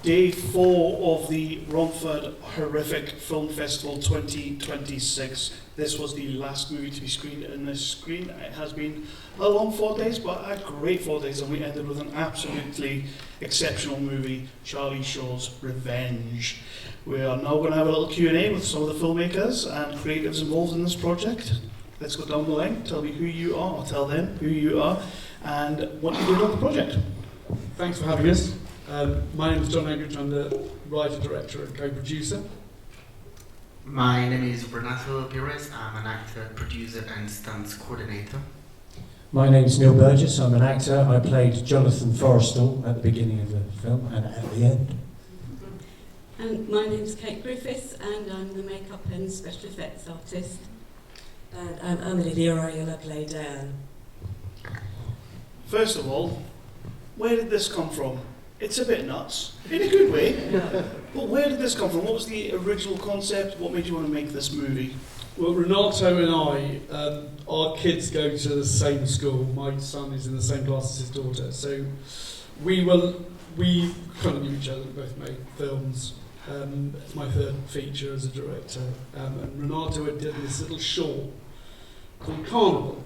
Day 4 of the Romford Horrific Film Festival 2026. This was the last movie to be screened in this screen. It has been a long 4 days, but a great 4 days, and we ended with an absolutely exceptional movie, Charlie Shaw's Revenge. We are now going to have a little Q&A with some of the filmmakers and creatives involved in this project. Let's go down the line, tell me who you are, or tell them who you are, and what you did on the project. Thanks for having us. My name is John Langridge. I'm the writer, director, and co-producer. My name is Renato Pires. I'm an actor, producer, and stunts coordinator. My name is Neil Burgess. I'm an actor. I played Jonathan Forrestal at the beginning of the film and at the end. And my name is Kate Griffiths, and I'm the makeup and special effects artist. And I'm Amelie Leroy, and I play Diane. First of all, where did this come from? It's a bit nuts, in a good way. But where did this come from? What was the original concept? What made you want to make this movie? Well, Renato and I, our kids go to the same school. My son is in the same class as his daughter. So we kind of knew each other. We both made films. It's my third feature as a director. And Renato had done this little short called Carnival.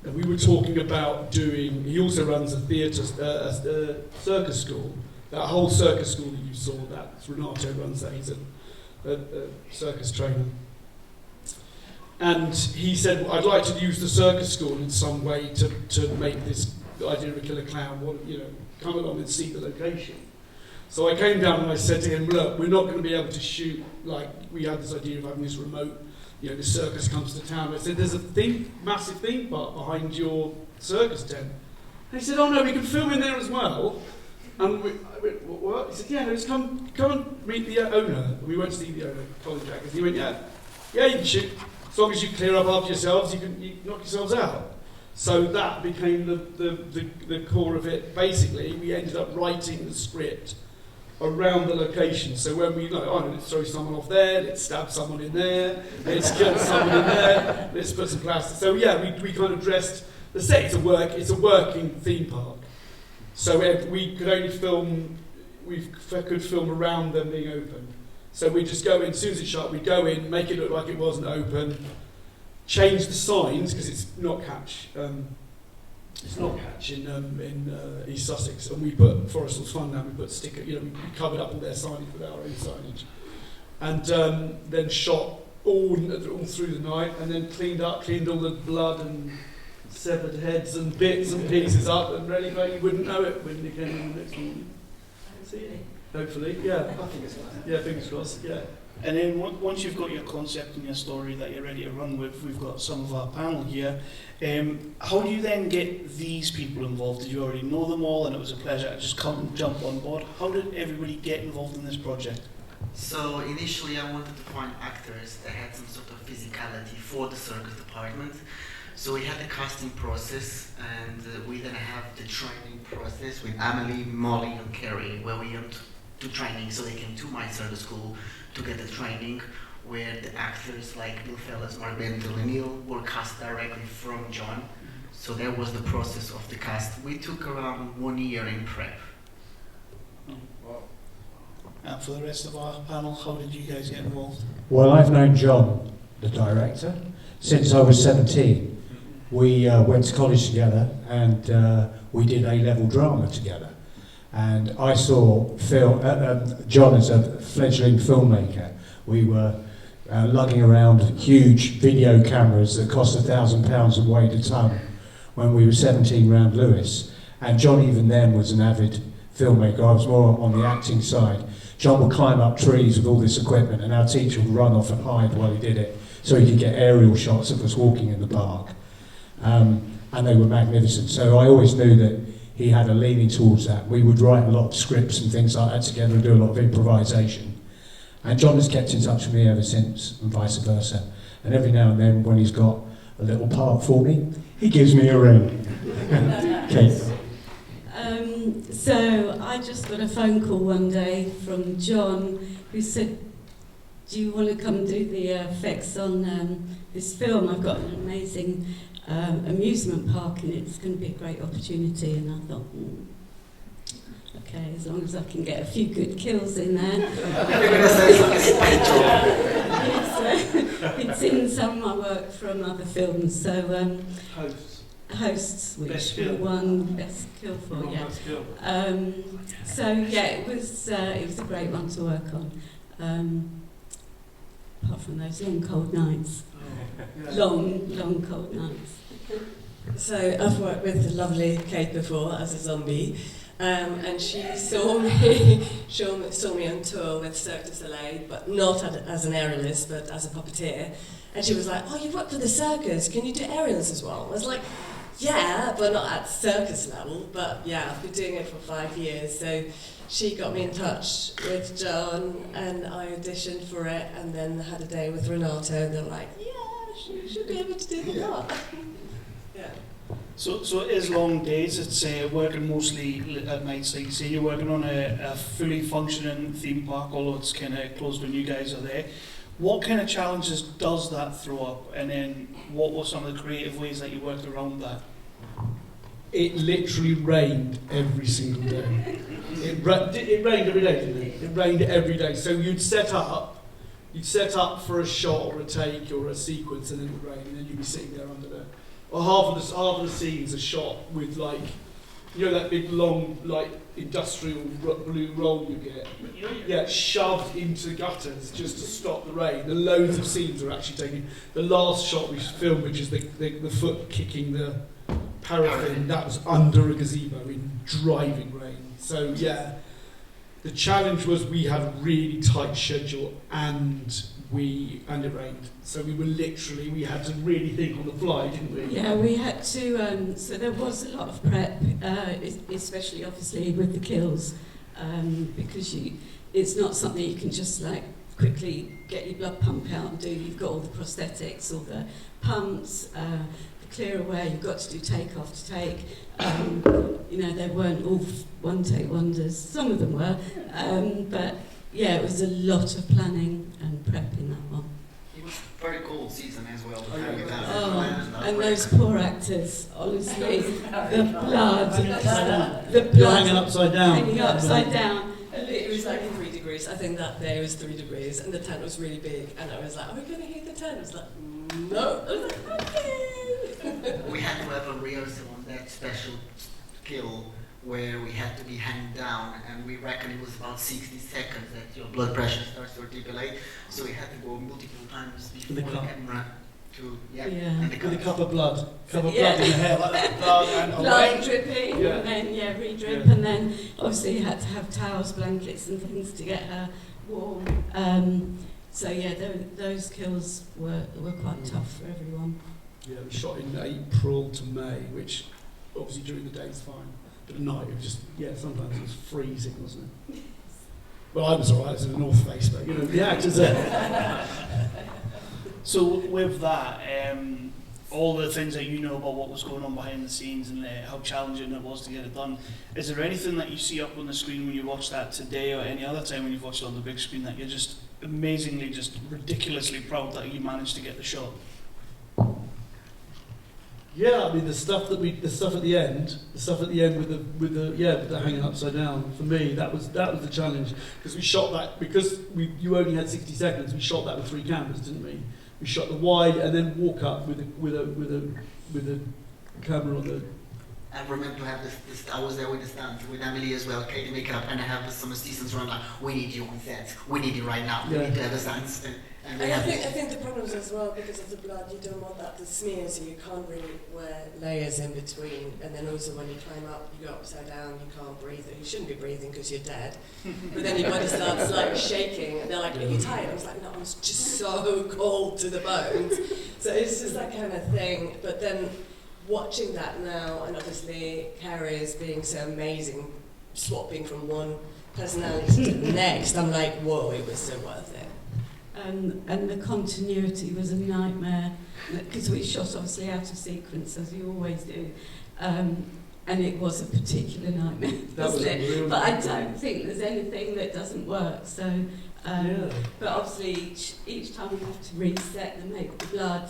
And we were talking about doing, he also runs a theatre, a circus school. That whole circus school that you saw, that's Renato runs that. He's a circus trainer. And he said, well, I'd like to use the circus school in some way to make this idea of a killer clown, come along and see the location. So I came down and I said to him, look, we're not going to be able to shoot, like, we had this idea of having this remote, the circus comes to town. I said, there's a massive theme park behind your circus tent. And he said, oh no, we can film in there as well. And I went, what? He said, yeah, no, just come and meet the owner. And we went to see the owner, Colin Jackers. He went, yeah, you can shoot. As long as you clear up after yourselves, you knock yourselves out. So that became the core of it. Basically, we ended up writing the script around the location. So when we let's throw someone off there, let's stab someone in there, let's kill someone in there, let's put some plaster. So yeah, we kind of dressed the set. It's a working theme park. So we could only film, we could film around them being open. So we just go in, as soon as it's shut, we go in, make it look like it wasn't open, change the signs because it's not catch. It's not catch in East Sussex, and we put Forrestal's Fun down. We put sticker, we covered up all their signage with our own signage, and then shot all through the night, and then cleaned all the blood and severed heads and bits and pieces up, and really like you wouldn't know it when you came in the next morning. Hopefully, yeah. Fingers crossed, yeah. And then once you've got your concept and your story that you're ready to run with, we've got some of our panel here. How do you then get these people involved? Did you already know them all and it was a pleasure to just come and jump on board? How did everybody get involved in this project? So initially I wanted to find actors that had some sort of physicality for the circus department. So we had the casting process, and we then have the training process with Amelie, Molly and Kerry, where we went to training. So they came to my circus school to get the training, where the actors like Bill Fellas, Mark Bentel and Neil were cast directly from John. So that was the process of the cast. We took around 1 year in prep. And for the rest of our panel, how did you guys get involved? Well, I've known John, the director, since I was 17. We went to college together and we did A-level drama together. And I saw John as a fledgling filmmaker. We were lugging around huge video cameras that cost £1,000 and weighed a ton when we were 17 round Lewis. And John even then was an avid filmmaker. I was more on the acting side. John would climb up trees with all this equipment and our teacher would run off and hide while he did it so he could get aerial shots of us walking in the park. And they were magnificent. So I always knew that he had a leaning towards that. We would write a lot of scripts and things like that together and do a lot of improvisation. And John has kept in touch with me ever since, and vice versa. And every now and then, when he's got a little part for me, he gives me a ring. Kate. So I just got a phone call one day from John, who said, do you want to come do the effects on this film? I've got an amazing amusement park and it's going to be a great opportunity. And I thought, okay, as long as I can get a few good kills in there. You're going to say something paint job. It's in some of my work from other films, so Hosts, which Best we kill. won Best Kill for, Wrong yeah. best kill. So yeah, it was a great one to work on. Apart from those long cold nights, long cold nights. So I've worked with the lovely Kate before as a zombie, and she saw me on tour with Cirque du Soleil, but not as an aerialist, but as a puppeteer. And she was like, "Oh, you work for the circus? Can you do aerials as well?" I was like, "Yeah, but not at circus level. But yeah, I've been doing it for 5 years." So she got me in touch with John, and I auditioned for it, and then had a day with Renato, and they're like, "Yeah, you should be able to do the part." Yeah. So it is long days. It's working mostly at night. So you say you're working on a fully functioning theme park, although it's kind of closed when you guys are there. What kind of challenges does that throw up? And then what were some of the creative ways that you worked around that? It literally rained every single day. It rained every day, didn't it? It rained every day. So you'd set up for a shot or a take or a sequence, and then it would rain, and then you'd be sitting there under the. Or half of the scenes are shot with, like, you know, that big long, like, industrial blue roll you get. Yeah, shoved into gutters just to stop the rain. The loads of scenes are actually taken. The last shot we filmed, which is the foot kicking the paraffin, that was under a gazebo in driving rain. So yeah, the challenge was we had a really tight schedule and it rained. So we had to really think on the fly, didn't we? Yeah, we had to, so there was a lot of prep, especially obviously with the kills, because it's not something you can just like quickly get your blood pump out and do. You've got all the prosthetics, all the pumps, the clear away, you've got to do take after take. You know, they weren't all one take wonders, some of them were, but yeah, it was a lot of planning and prep in that one. It was a very cold season as well. And those poor actors, honestly, the blood, You're hanging upside down. hanging upside down. It was like 3 degrees. I think that day was 3 degrees, and the tent was really big. And I was like, "Are we going to heat the tent?" I was like, "No." I was like, "Okay." We had to have a rehearsal on that special kill where we had to be hanged down, and we reckon it was about 60 seconds that your blood pressure starts to articulate. So we had to go multiple times before the camera to and With a cup of blood. Cup of Yeah. blood in your hair like that. Blood and Blood dripping, Yeah. and then re-drip, Yeah. and then obviously you had to have towels, blankets and things to get her warm. So yeah, those kills were quite tough for everyone. Yeah, we shot in April to May, which obviously during the day is fine. But at night, it was just, sometimes it was freezing, wasn't it? Well, I was alright, I was in the North Face, but, the actors are... So with that, all the things that you know about what was going on behind the scenes and how challenging it was to get it done, is there anything that you see up on the screen when you watch that today or any other time when you've watched it on the big screen that you're just amazingly, just ridiculously proud that you managed to get the shot? Yeah, I mean the stuff at the end with the hanging upside down. For me, that was the challenge because we shot that you only had 60 seconds. We shot that with 3 cameras, didn't we? We shot the wide and then walk up with a camera on the. I remember to have this. I was there with the stand with Amelie as well, Katie makeup, and I have the summer seasons run like, "We need you on set. We need you right now. We need to have the stands." And I think the problem is as well because of the blood. You don't want that to smear, so you can't really wear layers in between. And then also when you climb up, you go upside down. You can't breathe. You shouldn't be breathing because you're dead. But then your body starts like shaking, and they're like, "Are you tired?" I was like, "No, I'm just so cold to the bones." So it's just that kind of thing. But then watching that now, and obviously Carrie's being so amazing, swapping from one personality to the next, I'm like, whoa, it was so worth it. And the continuity was a nightmare because we shot obviously out of sequence as you always do, and it was a particular nightmare. That was it? But I don't think there's anything that doesn't work. So, but obviously each time we have to reset and make the blood.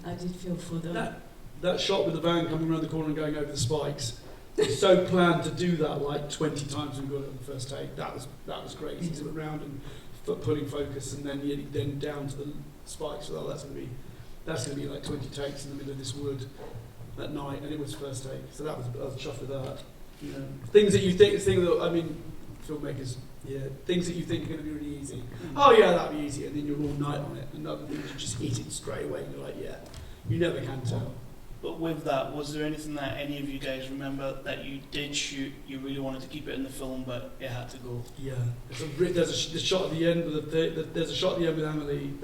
I did feel for them. That shot with the van coming around the corner and going over the spikes, we so planned to do that like 20 times we got it on the first take. That was crazy. To look around and putting focus, and then down to the spikes. So that's going to be like 20 takes in the middle of this wood at night, and it was first take. So I was chuffed with that. You know, things that filmmakers, things that you think are going to be really easy. Oh yeah, that'd be easy, and then you're all night on it. And other things you just hit it straight away, and you're like, yeah, you never can tell. But with that, was there anything that any of you guys remember that you did shoot, you really wanted to keep it in the film, but it had to go? Yeah, there's a shot at the end there's a shot at the end with Amelie,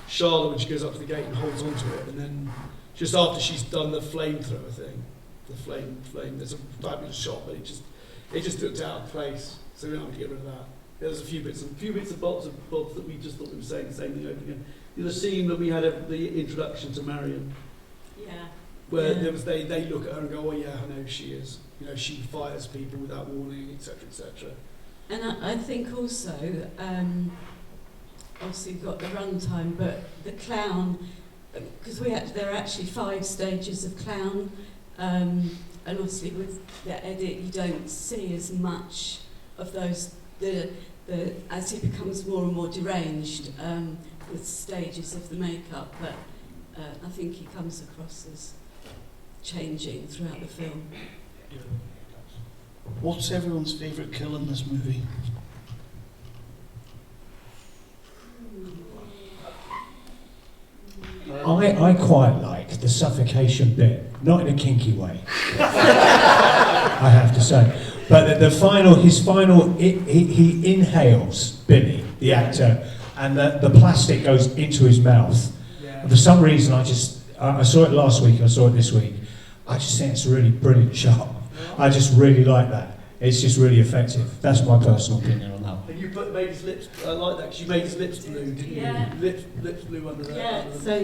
Charlotte, when she goes up to the gate and holds onto it, and then just after she's done the flamethrower thing, the flame. There's a fabulous shot, but it just looked out of place, so we don't have to get rid of that. There's a few bits of bobs that we just thought we were saying the same thing over again. The scene that we had the introduction to Marion. Yeah. Where there was they look at her and go, oh yeah, I know who she is. You know, she fires people without warning, etc., etc. And I think also, obviously you've got the runtime, but the clown, because there are actually 5 stages of clown, and obviously with the edit you don't see as much of those, as he becomes more and more deranged, the stages of the makeup, but I think he comes across as changing throughout the film. What's everyone's favourite kill in this movie? I quite like the suffocation bit, not in a kinky way, I have to say. But he inhales, Billy, the actor, and the plastic goes into his mouth. And for some reason, I saw it last week, I saw it this week. I just think it's a really brilliant shot. I just really like that. It's just really effective. That's my personal opinion on that. And you made his lips, I like that, because you made his lips blue, didn't you? Yeah. Lips blue under there. Yeah, so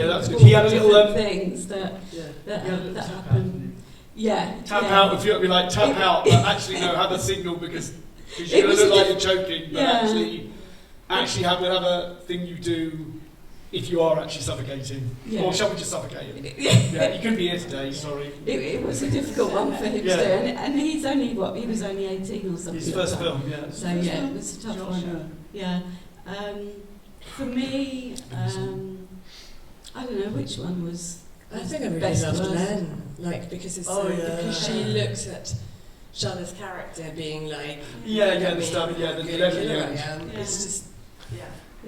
that's good. He had a little things that happen. Yeah. Tap out, if you'd be like, tap out, but actually no, have a signal, because you're going to look like you're choking, but actually have a thing you do if you are actually suffocating. Yeah. Or shall we just suffocate him? Yeah, you couldn't be here today, sorry. It was a difficult one for him to do, and he's only, he was only 18 or something. His first film, yeah. So it was a tough one. Yeah. For me, I don't know which one was. I think I really loved Len, because it's because she looks at Charlotte's character being like the stuff, the it's just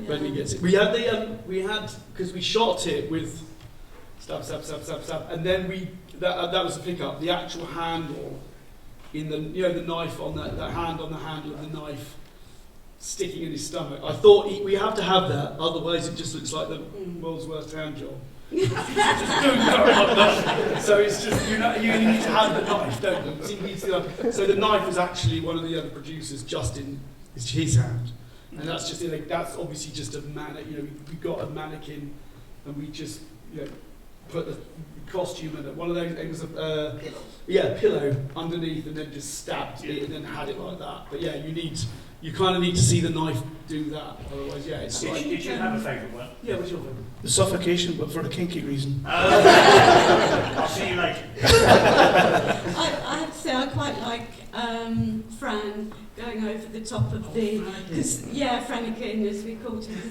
when he gets it. We had because we shot it with stab, and then that was the pickup. The actual handle in the the knife on that hand on the handle of the knife sticking in his stomach. I thought we have to have that, otherwise it just looks like the world's worst hand job. So it's just you need to have the knife, don't you? So the knife was actually one of the other producers, Justin, is his hand. And that's just that's obviously just a we got a mannequin, and we just put the costume in it. One of those, it was a pillow underneath, and then just stabbed it, and then had it like that. But you kind of need to see the knife do that. Otherwise, it's like. Did you have a favourite one? Yeah, what's your favourite? The suffocation, but for a kinky reason. I'll see you later. I have to say I quite like Fran going over the top of because Frannikin, as we called him,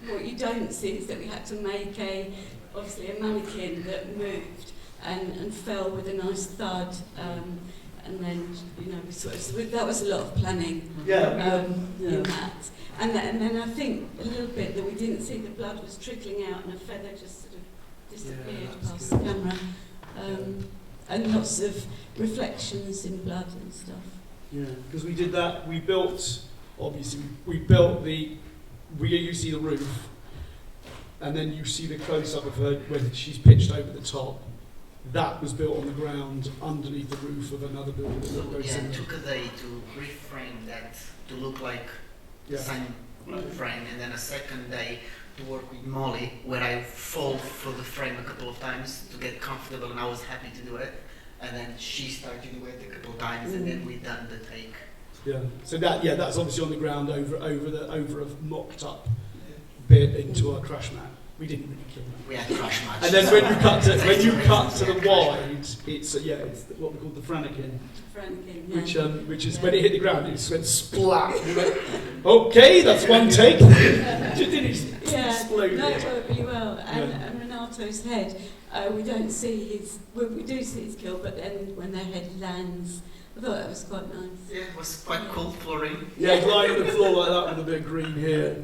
what you don't see is that we had to make obviously a mannequin that moved and fell with a nice thud, and then that was a lot of planning in that. And then I think a little bit that we didn't see the blood was trickling out, and a feather just sort of disappeared past the camera, and lots of reflections in blood and stuff. Yeah, because we did that. We built you see the roof, and then you see the close-up of her when she's pitched over the top. That was built on the ground underneath the roof of another building. It took a day to reframe that to look like the same frame, and then a second day to work with Molly, where I fall through the frame a couple of times to get comfortable, and I was happy to do it. And then she started to do it a couple of times, and then we done the take. Yeah. So that's obviously on the ground over a mocked up bit into our crash mat. We didn't really kill them. We had crush matches. And then when you cut to the wide, it's what we call the Frannikin, which is when it hit the ground, it just went splat. And you went, okay, that's one take. Exploded. No, it worked really well. And Renato's head, we do see his kill, but then when their head lands, I thought that was quite nice. Yeah, it was quite cool flooring. Yeah, lying on the floor like that with a bit of green here.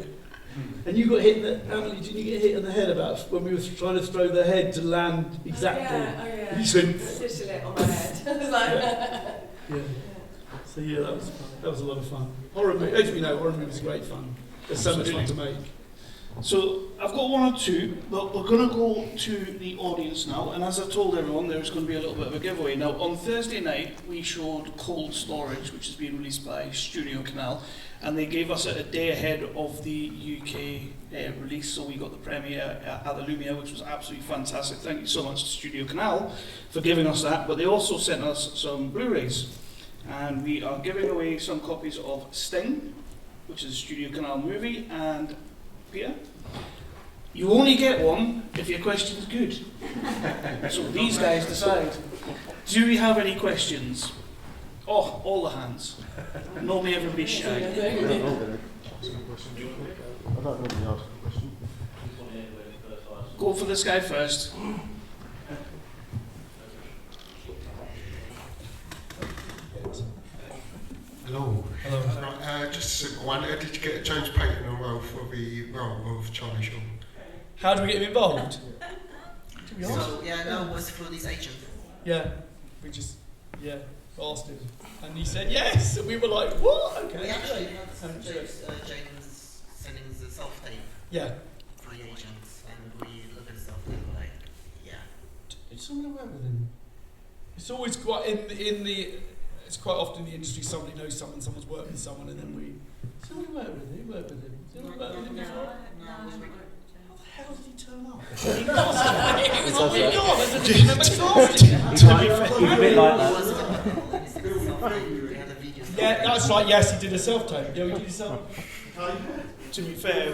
And you got hit, Amelie, didn't you get hit on the head about when we were trying to throw the head to land exactly? Yeah. You said, Stitching it on my head. I was like, yeah. So yeah, that was a lot of fun. Horror movie, as we know, horror movies are great fun. There's so much fun to make. So I've got one or two, but we're going to go to the audience now. And as I told everyone, there's going to be a little bit of a giveaway. Now, on Thursday night, we showed Cold Storage, which has been released by Studio Canal, and they gave us it a day ahead of the UK release. So we got the premiere at the Lumiere, which was absolutely fantastic. Thank you so much to Studio Canal for giving us that. But they also sent us some Blu-rays, and we are giving away some copies of Sting, which is a Studio Canal movie, and Peter, you only get one if your question's good. So these guys decide. Do we have any questions? Oh, all the hands. Normally everybody's shy. I don't normally ask a question. Go for this guy first. Hello. Hello. Just a simple one. Did you get James Payton a role for the role of Charlie Shaw? How do we get him involved? So, it was through this agent. Yeah, we just, asked him. And he said yes, and we were like, what? Okay. We actually had some James sending the self-tape. Yeah. Free agents, and we looked at the self-tape and we're like, yeah. Did someone work with him? It's always quite, it's quite often in the industry somebody knows someone, someone's worked with someone, and then someone worked with him, Did someone work with him before? How the hell did he turn up? He was on the yacht, I didn't remember casting. He's a bit like that. Yeah, that's right, yes, he did a self-tape. Yeah, we did a self. To be fair,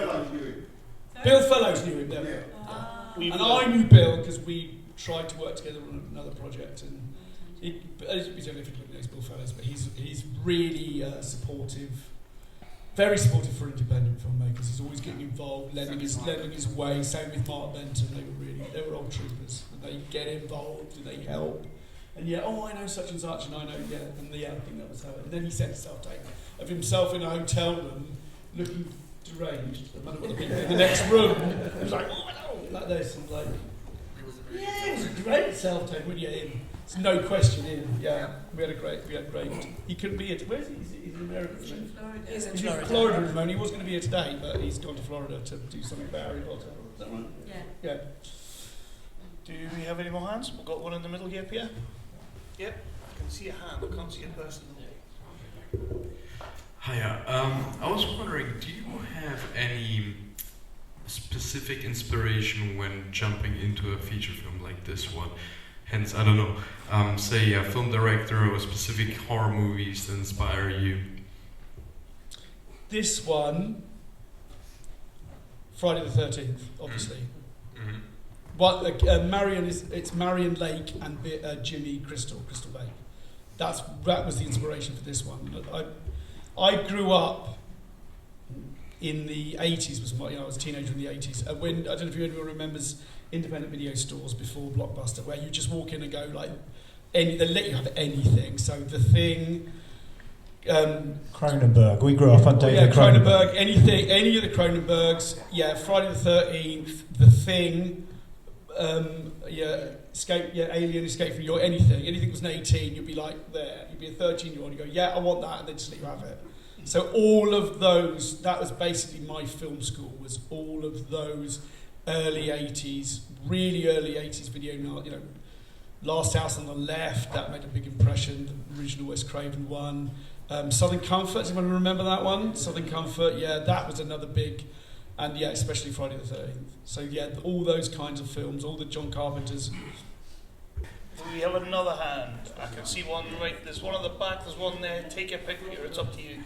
Bill Fellows knew him, don't we? And I knew Bill because we tried to work together on another project, and I don't know if anybody knows Bill Fellows, but he's really supportive, very supportive for independent filmmakers. He's always getting involved, lending his way. Same with Mark Benton. They were old troopers, and they get involved and they help. And I know such and such, and I know, I think that was how. And then he sent a self-tape of himself in a hotel room, looking deranged. I don't know what the people in the next room. He was like, like this, and like, it was a great self-tape. When you get in, it's no question in. Yeah, we had great. He couldn't be here. Where is he? He's in America. He's in Florida. He's in Florida at the moment. He was going to be here today, but he's gone to Florida to do something about Harry Potter. Is that right? Yeah. do we have any more hands? We've got one in the middle here, Pierre. Yep, I can see a hand. I can't see a person. Hiya. I was wondering, do you have any specific inspiration when jumping into a feature film like this one? Hence, I don't know, say a film director or specific horror movies that inspire you? This one, Friday the 13th, obviously. Mm-hmm. It's Marion Lake and Jimmy Crystal Lake. That was the inspiration for this one. I grew up in the 80s. I was a teenager in the 80s. When I don't know if anyone remembers independent video stores before Blockbuster, where you just walk in and go like, they let you have anything. So The Thing. Cronenberg. We grew up on David Cronenberg. Any of the Cronenbergs. Yeah, Friday the 13th. The Thing. Alien, Escape from Your anything that was an 18, you'd be like there. You'd be a 13-year-old, you go, yeah, I want that, and they just let you have it. So all of those, that was basically my film school, was all of those early 80s, really early 80s video. Last House on the Left, that made a big impression. The original Wes Craven one. Southern Comfort, does anyone remember that one? Southern Comfort, that was another big. And especially Friday the 13th. So all those kinds of films, all the John Carpenters. Do we have another hand? I can see one right, there's one at the back, there's one there. Take your pick here, it's up to you.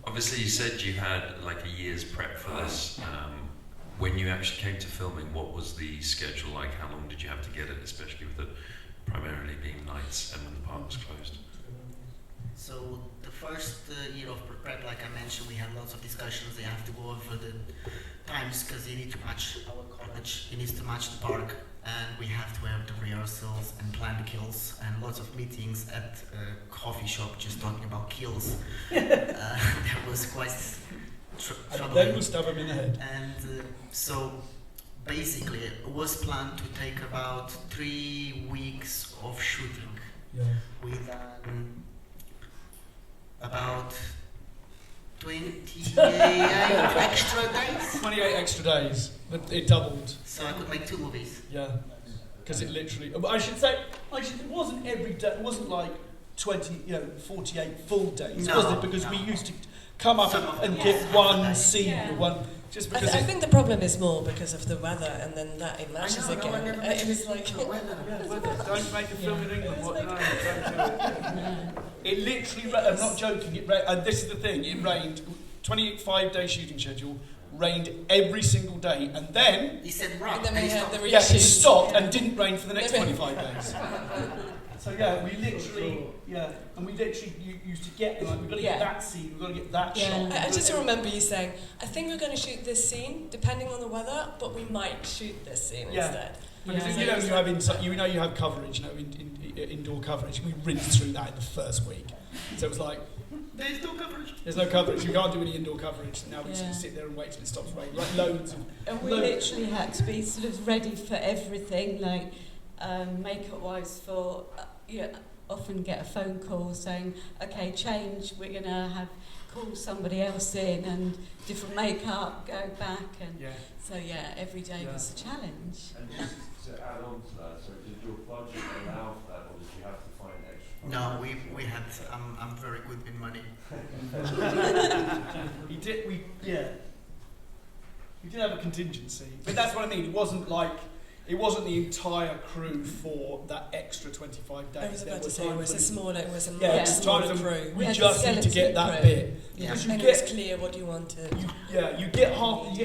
Obviously you said you had like a year's prep for this. when you actually came to filming, what was the schedule like? How long did you have to get it, especially with it primarily being nights and when the park was closed? So the first year of prep, like I mentioned, we had lots of discussions. They have to go over the times because they need to match our college. It needs to match the park, and we have to have the rehearsals and plan the kills, and lots of meetings at a coffee shop just talking about kills. That was quite troubling. Then we'll stab him in the head. And so basically, it was planned to take about 3 weeks of shooting. Yeah. We done about 28 extra days. 28 extra days. It doubled. So I could make 2 movies. Yeah. Because it literally. But I should say, it wasn't every day. It wasn't like 48 full days, No, was it? Because we used to come up and Yes. get one scene, Yeah. one. Just because I think the problem is more because of the weather, and then that it matches I know, again. no, It was like. don't make a film in England. What? No, don't do it. It literally. I'm not joking. It rained, and this is the thing. It rained. 25-day shooting schedule. Rained every single day, and then. He said right. And then we had the Yeah, it reshoots. stopped and didn't rain for the next 25 days. So yeah, we literally, and we literally used to get, like, we've got to get that scene, we've got to get that shot. I just remember you saying, I think we're going to shoot this scene, depending on the weather, but we might shoot this scene instead. Because you have coverage, indoor coverage. We rinsed through that in the first week. So it was like, There's no coverage. there's no coverage. You can't do any indoor coverage. Now we just sit there and wait till it stops raining. Like loads of. And we literally had to be sort of ready for everything, like makeup-wise for, often get a phone call saying, okay, change, we're going to call somebody else in and different makeup, go back. And so, every day was a challenge. And just to add on to that, so did your budget allow for that, or did you have to find extra? No, we had. I'm very good with money. We did have a contingency, but that's what I mean. It wasn't the entire crew for that extra 25 days. I was about to say it was a smaller crew. We just need to get that bit. Yeah. Because And it was clear what you wanted. You get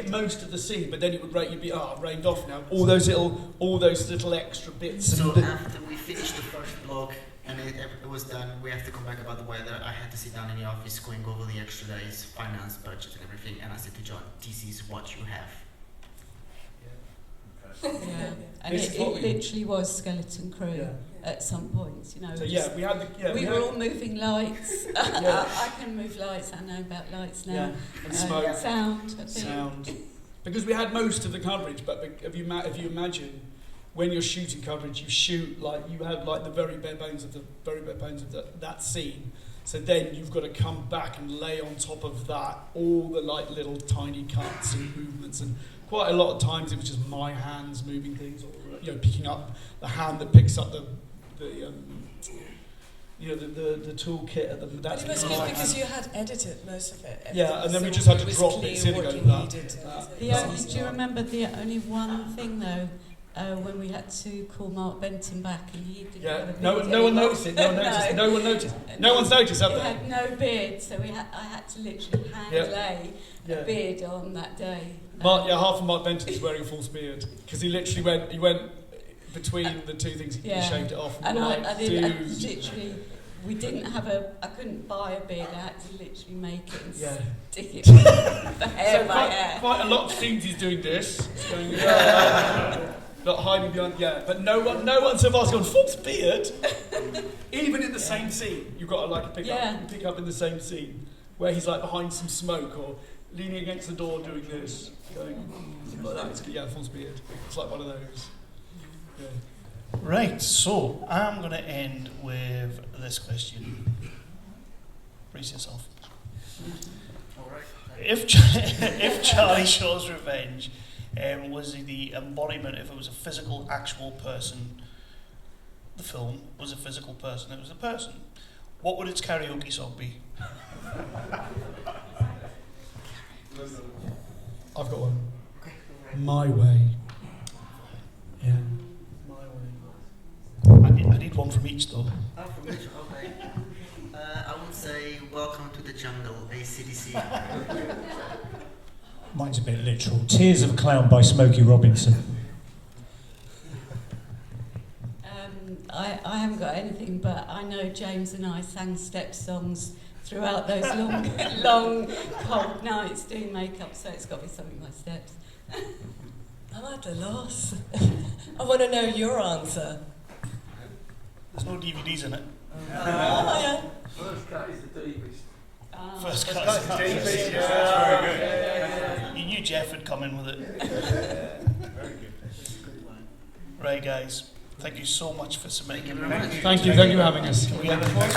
most of the scene, but then it would you'd be rained off now. All those little extra bits. So after we finished the first vlog and it was done, we have to come back about the weather. I had to sit down in the office going over the extra days, finance, budget and everything, and I said to John, this is what you have. And it literally was skeleton crew at some points, So we were all moving lights. I can move lights. I know about lights now. And smoke, sound. I think. sound. Because we had most of the coverage, but if you imagine when you're shooting coverage, you shoot you have the very bare bones of that scene. So then you've got to come back and lay on top of that all the little tiny cuts and movements, and quite a lot of times it was just my hands moving things, or picking up the hand that picks up the toolkit at the. But it was good because you had edited most of it. Yeah, and then we just had to drop bits in and go Do you remember the only one thing though? When we had to call Mark Benton back and he didn't have a beard. No one noticed it. No one noticed. No one's noticed, have He they? had no beard, so I had to literally lay a beard on that day. Half of Mark Benton is wearing a false beard because he literally went between the two things. He shaved it off. And I literally, we didn't have I couldn't buy a beard. I had to literally make it and stick it with the hair by hair. Quite a lot of scenes he's doing this. He's going, not hiding behind, but no one so far's gone false beard. Even in the same scene, you've got to pick up in the same scene where he's behind some smoke or leaning against the door doing this, going like that. False beard. It's like one of those. Yeah. Right, so I'm going to end with this question. Brace yourself. All right. If Charlie Shaw's Revenge was the embodiment, if it was a physical, actual person, the film was a physical person, it was a person, what would its karaoke song be? I've got one. My Way. Yeah. I need one from each though. Oh, from each, okay. I would say Welcome to the Jungle, AC/DC. Mine's a bit literal. Tears of a Clown by Smokey Robinson. I haven't got anything, but I know James and I sang step songs throughout those long, cold nights doing makeup, so it's got to be something by Steps. I'm at a loss. I want to know your answer. There's no DVDs in it. Oh, yeah. First cut is the deepest. First cut is the deepest. Yeah. Very good. You knew Jeff would come in with it. Very good. Right, guys. Thank you so much for submitting. Thank you for having us. Can we have applause?